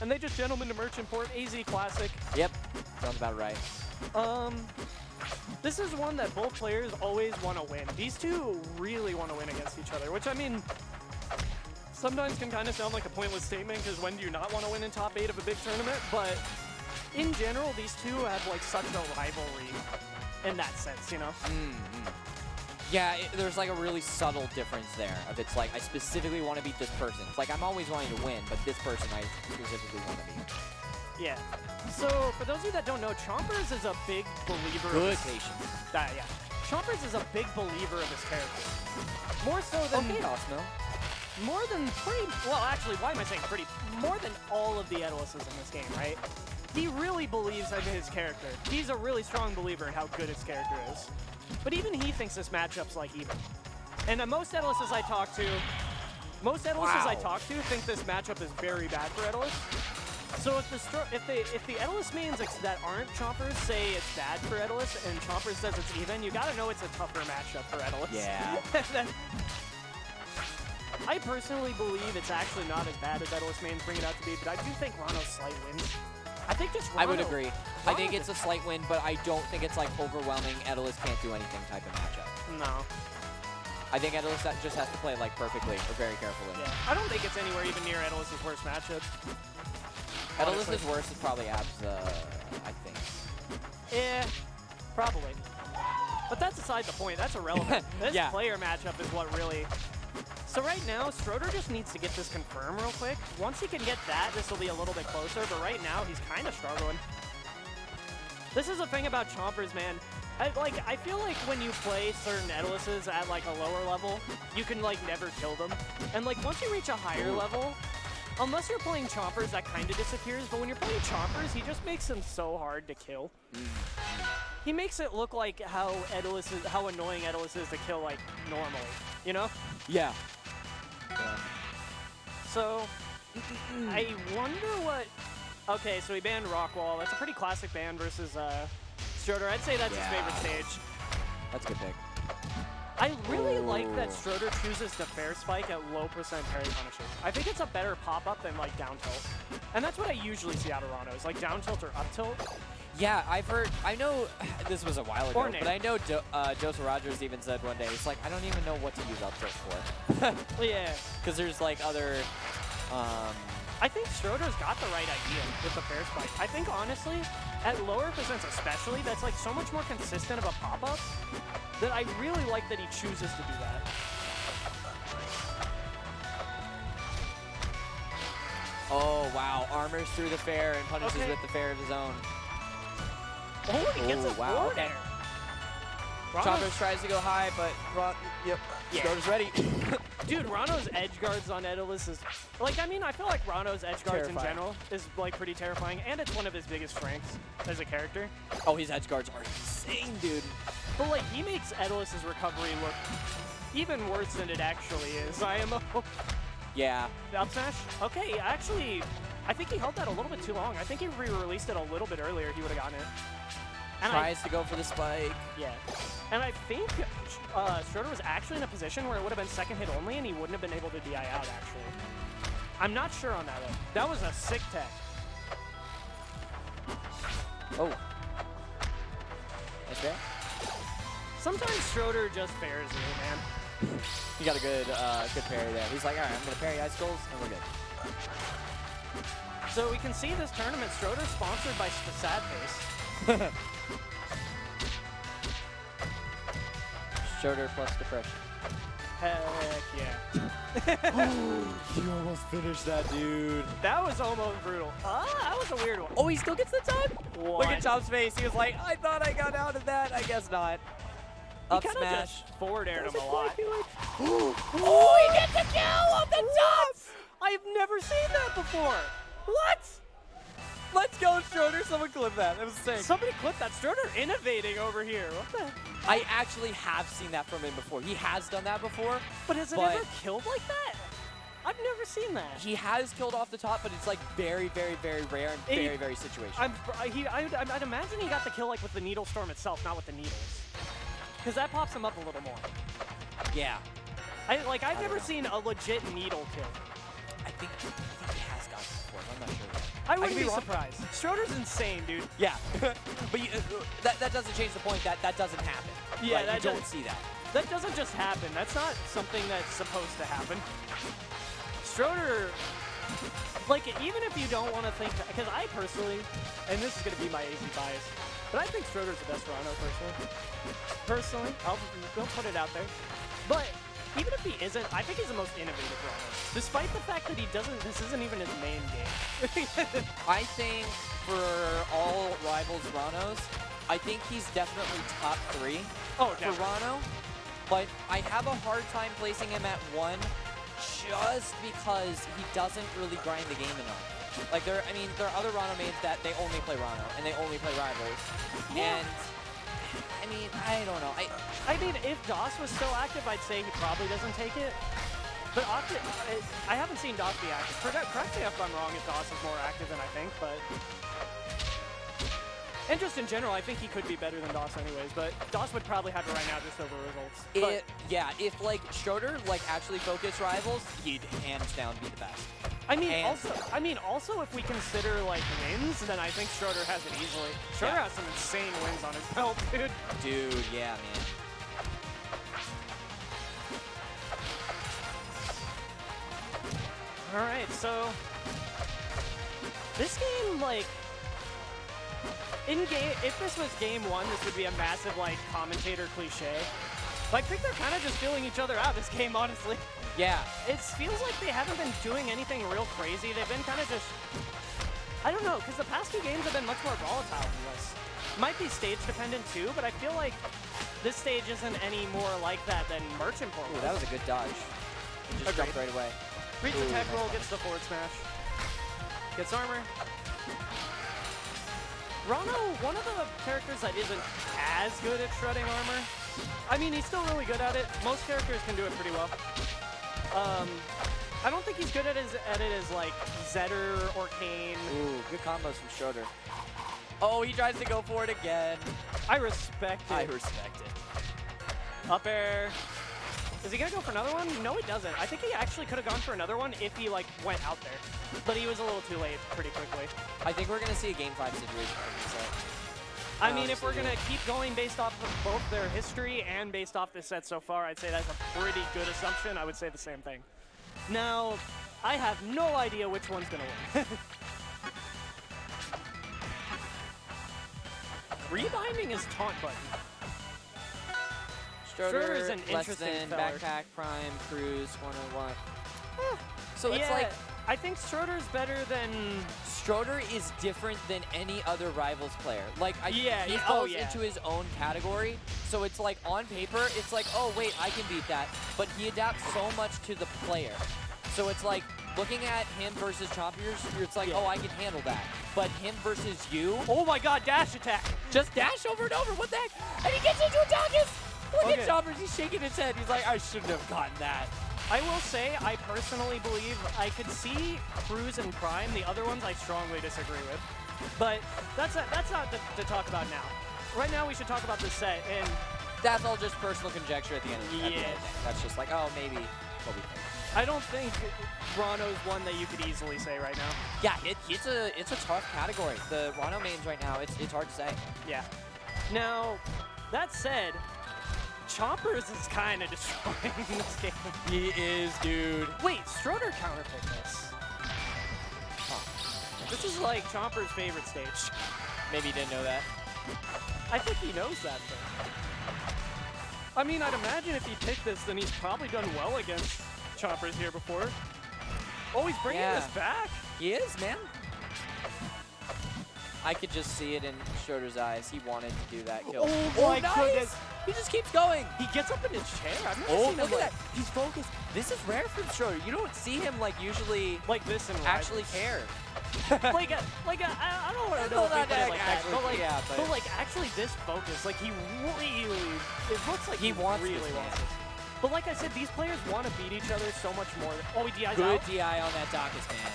and they just Gentleman to Merchant port, AZ Classic. Yep, sounds about right. This is one that both players always want to win. These two really want to win against each other, which I mean, sometimes can kind of sound like a pointless statement because when do you not want to win in top 8 of a big tournament? But in general, these two have like such a rivalry in that sense, you know? Yeah, there's like a really subtle difference there. Of it's like, I specifically want to beat this person. It's like, I'm always wanting to win, but this person I specifically want to beat. Yeah. So, for those of you that don't know, Chompers is a big believer Good of his, patience. yeah. Chompers is a big believer of his character. More so than... Okay, Osmo. More than pretty... Well, actually, why am I saying pretty? More than all of the Etaluses in this game, right? He really believes in his character. He's a really strong believer in how good his character is. But even he thinks this matchup's like even. And most Etaluses I talk to, think this matchup is very bad for Etalus. So if the Etalus mains that aren't Chompers say it's bad for Etalus and Chompers says it's even, you gotta know it's a tougher matchup for Etalus. Yeah. I personally believe it's actually not as bad as Etalus mains bring it out to be, but I do think Ranno's slight wins. I think just Ranno, I would agree. I think it's a slight win, but I don't think it's like overwhelming. Etalus can't do anything type of matchup. No. I think Etalus just has to play like perfectly or very carefully. Yeah. I don't think it's anywhere even near Etalus's worst matchup. Etalus's worst is probably Abs, I think. Yeah, probably. But that's aside the point. That's irrelevant. This player matchup is what really... So right now, Stroder just needs to get this confirmed real quick. Once he can get that, this will be a little bit closer, but right now, he's kind of struggling. This is the thing about Chompers, man. I feel like when you play certain Etaluses at like a lower level, you can like never kill them. And like once you reach a higher level, unless you're playing Chompers, that kind of disappears, but when you're playing Chompers, he just makes them so hard to kill. He makes it look like how annoying Etalus is to kill like normally, you know? Yeah. So, I wonder what... Okay, so he banned Rockwall. That's a pretty classic ban versus Stroder. I'd say that's his favorite stage. That's a good pick. I really like that Stroder chooses the fair spike at low percent parry punishes. I think it's a better pop-up than like down tilt. And that's what I usually see out of Ranno, is like down tilt or up tilt. Yeah, I've heard, I know, this was a while ago, but I know Joseph Rogers even said one day, he's like, I don't even know what to use up tilt for. Yeah. Because there's like other, I think Stroder's got the right idea with the fair spike. I think honestly, at lower percents especially, that's like so much more consistent of a pop-up that I really like that he chooses to do that. Oh, wow. Armors through the fair and punishes with the fair of his own. Oh, he gets a wow. Okay. Chompers tries to go high, but Stroder's ready. Dude, Ranno's edge guards on Etalus is... Like, I mean, I feel like Ranno's edge guards in general is, like, pretty terrifying, and it's one of his biggest strengths as a character. Oh, his edge guards are insane, dude. But, like, he makes Etalus's recovery look even worse than it actually is. IMO. Yeah. Up smash? Okay, actually, I think he held that a little bit too long. I think he re-released it a little bit earlier. He would have gotten it. And tries to go for the spike. Yeah. And I think Stroder was actually in a position where it would have been second hit only, and he wouldn't have been able to DI out, actually. I'm not sure on that, though. That was a sick tech. Oh. Nice fair. Sometimes Stroder just fairs you, man. He got a good parry there. He's like, all right, I'm going to parry Ice Skulls, and we're good. So we can see this tournament, Stroder sponsored by Sad Face. Stroder plus depression. Heck yeah. You almost finished that, dude. That was almost brutal. That was a weird one. Oh, he still gets the time? What? Look at Chomp's face. He was like, I thought I got out of that. I guess not. Up he smash. Just forward aired him a lot. Oh, he gets the kill off the top! I've never seen that before. What? Let's go, Stroder. Someone clip that. That was sick. Somebody clip that. Stroder innovating over here. What the? I actually have seen that from him before. He has done that before. But has it ever killed like that? I've never seen that. He has killed off the top, but it's like very, very, very rare and very, very situational. I'd imagine he got the kill like with the Needle Storm itself, not with the needles. Because that pops him up a little more. Yeah. I've never seen a legit needle kill. I think he has got it before. I'm not sure. I wouldn't could be wrong. surprised. Stroder's insane, dude. Yeah, but that doesn't change the point that that doesn't happen. Yeah, Like, that you don't see that. That doesn't just happen. That's not something that's supposed to happen. Stroder, like, even if you don't want to think, because I personally, and this is going to be my AZ bias, but I think Stroder's the best Ranno, personally. I'll put it out there. But even if he isn't, I think he's the most innovative Ranno. Despite the fact that this isn't even his main game. I think for all Rivals Rannos, I think he's definitely top 3 Oh, for Ranno. But I have a hard time placing him at 1 just because he doesn't really grind the game enough. Like, there are other Ranno mains that they only play Ranno and they only play Rivals. Yeah. And, I mean, I don't know. I mean, if DOS was still active, I'd say he probably doesn't take it. But I haven't seen DOS be active. Correct me if I'm wrong if DOS is more active than I think, but... And just in general, I think he could be better than DOS anyways, but DOS would probably have it right now just over results. Yeah, if like Stroder like actually focused Rivals, he'd hands down be the best. I mean, also if we consider like wins, then I think Stroder has it easily. Stroder has some insane wins on his belt, dude. Dude, yeah, man. All right, so this game, like, in game, if this was game 1, this would be a massive like commentator cliche. But I think they're kind of just feeling each other out this game, honestly. Yeah. It feels like they haven't been doing anything real crazy. They've been kind of just, I don't know, because the past 2 games have been much more volatile than this. Might be stage dependent too, but I feel like this stage isn't any more like that than Merchant Port was. Ooh, that was a good dodge. He just jumped right away. Reads the tech roll, gets the forward smash. Gets armor. Ranno, one of the characters that isn't as good at shredding armor. I mean, he's still really good at it. Most characters can do it pretty well. I don't think he's good at it as like Zetter or Kane. Ooh, good combos from Stroder. Oh, he tries to go for it again. I respect it. I respect it. Up air. Is he gonna go for another one? No, he doesn't. I think he actually could have gone for another one if he like went out there, but he was a little too late pretty quickly. I think we're gonna see a game 5 situation from this set. I mean, if we're gonna keep going based off of both their history and based off this set so far, I'd say that's a pretty good assumption. I would say the same thing. Now, I have no idea which one's gonna win. Rebinding is taunt button. Stroder is an less interesting than feller. Backpack, Prime, Cruise, 101. So it's Yeah, like, I think Stroder's better than... Stroder is different than any other Rivals player. Like, he oh, falls yeah. into his own category. So it's like, on paper, it's like, oh, wait, I can beat that. But he adapts so much to the player. So it's like, looking at him versus Chompers, it's like, oh, I can handle that. But him versus you, Oh my god, dash attack! just dash over and over, what the heck? And he gets into a Doggis! Look Okay. at Chompers, he's shaking his head. He's like, I shouldn't have gotten that. I will say, I personally believe I could see Cruise and Prime. The other ones I strongly disagree with. But that's not to talk about now. Right now we should talk about the set, and That's all just personal conjecture at the end of the day. Yeah. That's just like, oh, maybe what we think. I don't think Ranno's one that you could easily say right now. Yeah, it's a tough category. The Ranno mains right now, it's hard to say. Yeah. Now, that said, Chompers is kind of destroying this game. He is, dude. Wait, Stroder counterpicked this. Huh. This is like Chompers' favorite stage. Maybe he didn't know that. I think he knows that, though. I mean, I'd imagine if he picked this, then he's probably done well against Chompers here before. Oh, he's bringing this back. He is, man. I could just see it in Stroder's eyes. He wanted to do that kill. Oh my goodness. He just keeps going. He gets up in his chair. I've never Oh, seen him look at like, that. He's focused. This is rare from Stroder. You don't see him like usually like this and actually care. I don't want to know if he put it like that, but like, yeah, but like actually this focus, like he really, it looks like He wants really this, wants man. this. But like I said, these players want to beat each other so much more. Oh, he DI's Good out. DI on that Dockis, man.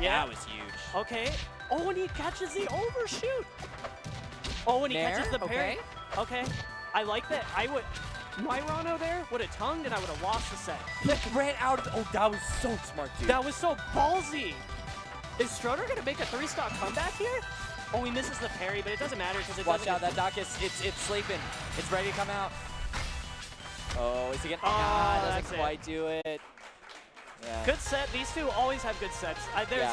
Yeah. That was huge. Okay. Oh, and he catches the overshoot. Oh, and he Nair? catches the parry. Okay. I like that. My Ranno there would have tongued and I would have lost the set. He ran out of. Oh, that was so smart, dude. That was so ballsy. Is Stroder going to make a 3-stock comeback here? Oh, he misses the parry, but it doesn't matter because it Watch doesn't... out, that dock is it's sleeping. It's ready to come out. Oh, is he gonna? Oh, doesn't quite do it. Yeah. Good set. These two always have good sets. There's